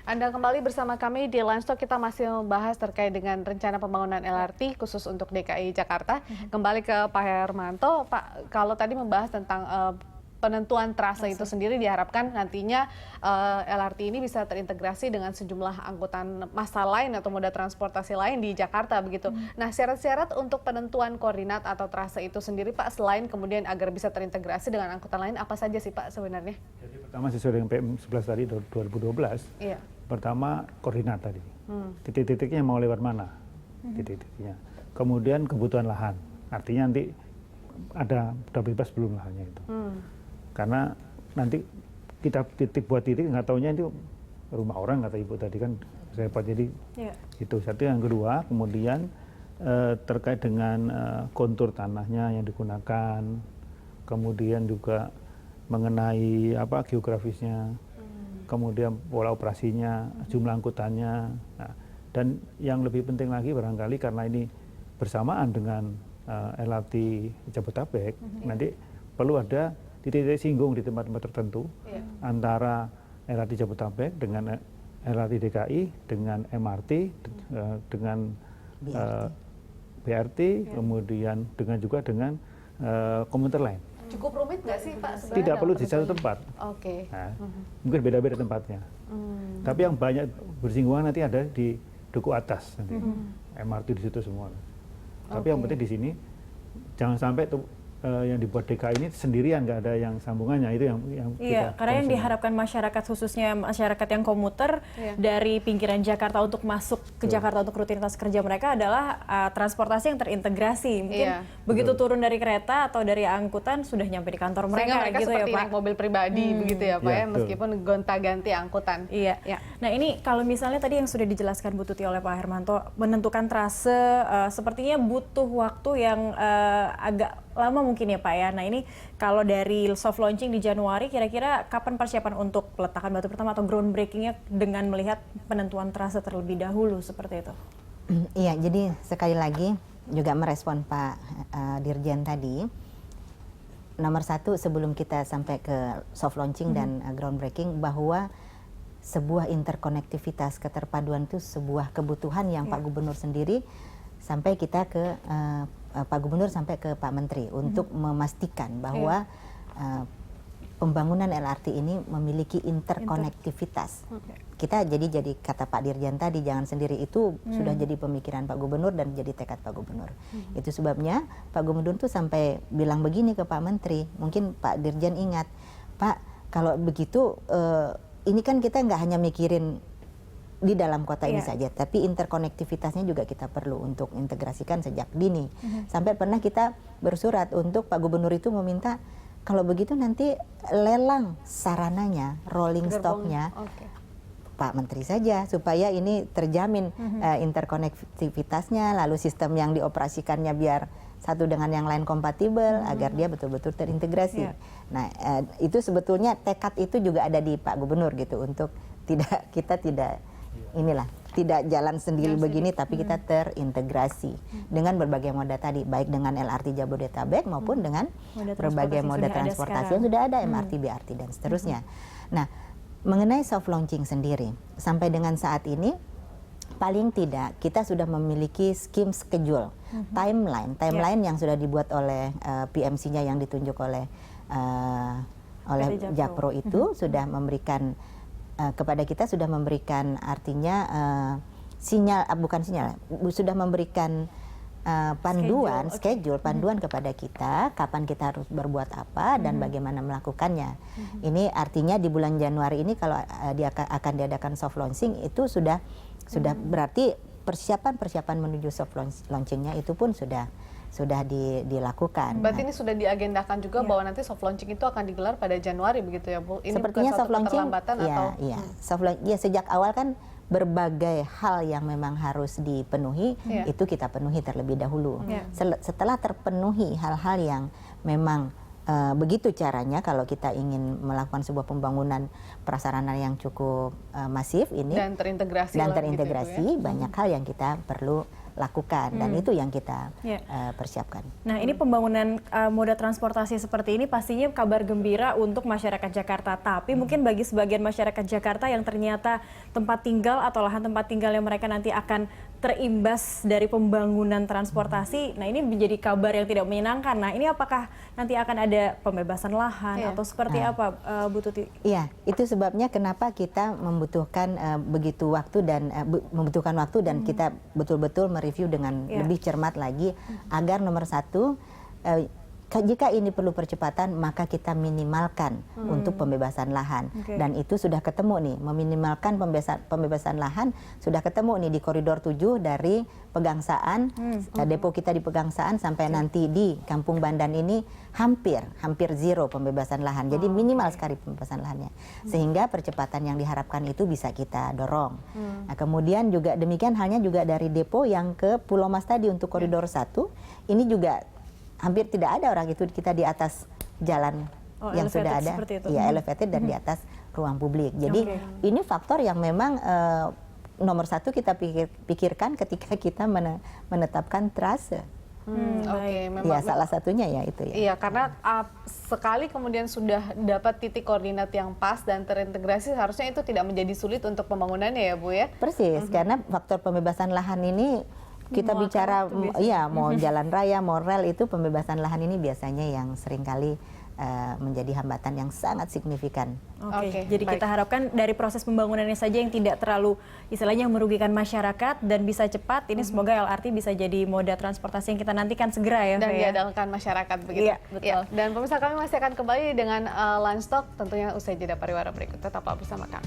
Anda kembali bersama kami di Lunch Talk. Kita masih membahas terkait dengan rencana pembangunan LRT khusus untuk DKI Jakarta. Kembali ke Pak Hermanto, Pak, kalau tadi membahas tentang penentuan trase itu sendiri, diharapkan nantinya LRT ini bisa terintegrasi dengan sejumlah angkutan massa lain atau moda transportasi lain di Jakarta begitu. Nah, syarat-syarat untuk penentuan koordinat atau trase itu sendiri, Pak, selain kemudian agar bisa terintegrasi dengan angkutan lain, apa saja sih, Pak, sebenarnya? Jadi pertama sesuai dengan PM 11 tadi 2012. Iya. Pertama koordinat tadi. Titik-titiknya mau lewat mana? Titik-titiknya. Kemudian kebutuhan lahan. Artinya nanti ada udah bebas belum lahannya itu. Karena nanti kita buat titik nggak taunya itu rumah orang, kata Ibu tadi kan repot. Jadi itu satu. Yang kedua, kemudian terkait dengan kontur tanahnya yang digunakan, kemudian juga mengenai geografisnya, kemudian pola operasinya, jumlah angkutannya. Nah, dan yang lebih penting lagi barangkali karena ini bersamaan dengan LRT Jabodetabek, nanti perlu ada titik-titik singgung di tempat-tempat tertentu antara LRT Jabodetabek dengan LRT DKI, dengan MRT, dengan BRT, kemudian juga dengan komuter lain. Cukup rumit nggak sih, Pak? Tidak perlu di satu tempat. Oke. Nah, mungkin beda-beda tempatnya. Tapi yang banyak bersinggungan nanti ada di Duku Atas nanti. MRT di situ semua. Tapi yang penting di sini jangan sampai yang dibuat DKI ini sendirian, nggak ada yang sambungannya, itu yang iya, karena yang diharapkan masyarakat, khususnya masyarakat yang komuter dari pinggiran Jakarta untuk masuk ke Jakarta untuk rutinitas kerja mereka adalah transportasi yang terintegrasi. Mungkin begitu turun dari kereta atau dari angkutan sudah nyampe di kantor mereka. Sehingga mereka gitu seperti ya, Pak? naik mobil pribadi begitu ya, Pak, ya, meskipun gonta-ganti angkutan. Iya. Nah, ini kalau misalnya tadi yang sudah dijelaskan Bu Tuti oleh Pak Hermanto, menentukan trase sepertinya butuh waktu yang agak lama mungkin ya, Pak ya. Nah, ini kalau dari soft launching di Januari, kira-kira kapan persiapan untuk peletakan batu pertama atau groundbreakingnya dengan melihat penentuan trase terlebih dahulu seperti itu? Iya, jadi sekali lagi juga merespon Pak Dirjen tadi, nomor satu sebelum kita sampai ke soft launching dan groundbreaking, bahwa sebuah interkonektivitas, keterpaduan itu sebuah kebutuhan yang Pak Gubernur sendiri sampai kita ke Pak Gubernur sampai ke Pak Menteri untuk memastikan bahwa pembangunan LRT ini memiliki interkonektivitas. Kita jadi kata Pak Dirjen tadi, jangan sendiri, itu sudah jadi pemikiran Pak Gubernur dan jadi tekad Pak Gubernur. Itu sebabnya Pak Gubernur tuh sampai bilang begini ke Pak Menteri, mungkin Pak Dirjen ingat, Pak, kalau begitu ini kan kita nggak hanya mikirin di dalam kota ini saja, tapi interkonektivitasnya juga kita perlu untuk integrasikan sejak dini. Sampai pernah kita bersurat untuk Pak Gubernur itu meminta kalau begitu nanti lelang sarananya, rolling stocknya Pak Menteri saja, supaya ini terjamin interkonektivitasnya, lalu sistem yang dioperasikannya biar satu dengan yang lain kompatibel, agar dia betul-betul terintegrasi. Nah, itu sebetulnya tekad itu juga ada di Pak Gubernur gitu, untuk kita tidak tidak jalan sendiri begini, tapi kita terintegrasi dengan berbagai moda tadi, baik dengan LRT Jabodetabek maupun dengan berbagai moda transportasi yang sudah ada, MRT, BRT dan seterusnya. Nah, mengenai soft launching sendiri, sampai dengan saat ini paling tidak kita sudah memiliki schedule, timeline yang sudah dibuat oleh PMC-nya yang ditunjuk oleh Jakpro itu sudah memberikan kepada kita, sudah memberikan artinya sudah memberikan panduan, schedule kepada kita, kapan kita harus berbuat apa dan bagaimana melakukannya. Ini artinya di bulan Januari ini kalau akan diadakan soft launching, itu sudah berarti persiapan menuju soft launchingnya itu pun sudah dilakukan. Berarti ini sudah diagendakan juga bahwa nanti soft launching itu akan digelar pada Januari begitu ya, Bu? Ini sepertinya soft launching, soft launching sejak awal kan berbagai hal yang memang harus dipenuhi, itu kita penuhi terlebih dahulu. Setelah terpenuhi hal-hal yang memang begitu caranya kalau kita ingin melakukan sebuah pembangunan prasarana yang cukup masif ini dan terintegrasi gitu ya, banyak hal yang kita perlu lakukan dan itu yang kita persiapkan. Nah, ini pembangunan moda transportasi seperti ini pastinya kabar gembira untuk masyarakat Jakarta. Tapi mungkin bagi sebagian masyarakat Jakarta yang ternyata tempat tinggal atau lahan tempat tinggal yang mereka nanti akan terimbas dari pembangunan transportasi, nah ini menjadi kabar yang tidak menyenangkan. Nah, ini apakah nanti akan ada pembebasan lahan atau seperti apa, Bu Tuti? Iya, itu sebabnya kenapa kita membutuhkan begitu waktu dan membutuhkan waktu dan kita betul-betul mereview dengan lebih cermat lagi agar nomor satu, jika ini perlu percepatan maka kita minimalkan untuk pembebasan lahan dan itu sudah ketemu nih, meminimalkan pembebasan lahan sudah ketemu nih di koridor 7 dari Pegangsaan, depo kita di Pegangsaan sampai nanti di Kampung Bandan ini hampir zero pembebasan lahan, jadi minimal sekali pembebasan lahannya sehingga percepatan yang diharapkan itu bisa kita dorong. Nah, kemudian juga demikian halnya juga dari depo yang ke Pulau Mas tadi untuk koridor 1 ini juga hampir tidak ada orang itu kita di atas jalan yang sudah ada, ya elevated dan di atas ruang publik. Jadi ini faktor yang memang nomor satu kita pikirkan ketika kita menetapkan trase. Ya salah satunya ya itu ya. Iya, karena sekali kemudian sudah dapat titik koordinat yang pas dan terintegrasi, harusnya itu tidak menjadi sulit untuk pembangunannya ya Bu ya. Persis, karena faktor pembebasan lahan ini kita bicara, ya mau jalan raya, mau rel itu pembebasan lahan ini biasanya yang seringkali menjadi hambatan yang sangat signifikan. Oke, jadi kita harapkan dari proses pembangunannya saja yang tidak terlalu istilahnya merugikan masyarakat dan bisa cepat. Ini semoga LRT bisa jadi moda transportasi yang kita nantikan segera ya. Dan diandalkan masyarakat begitu. Iya, betul. Ya. Dan pemirsa kami masih akan kembali dengan Lunch Talk tentunya usai jeda pariwara berikut. Tetaplah bersama kami.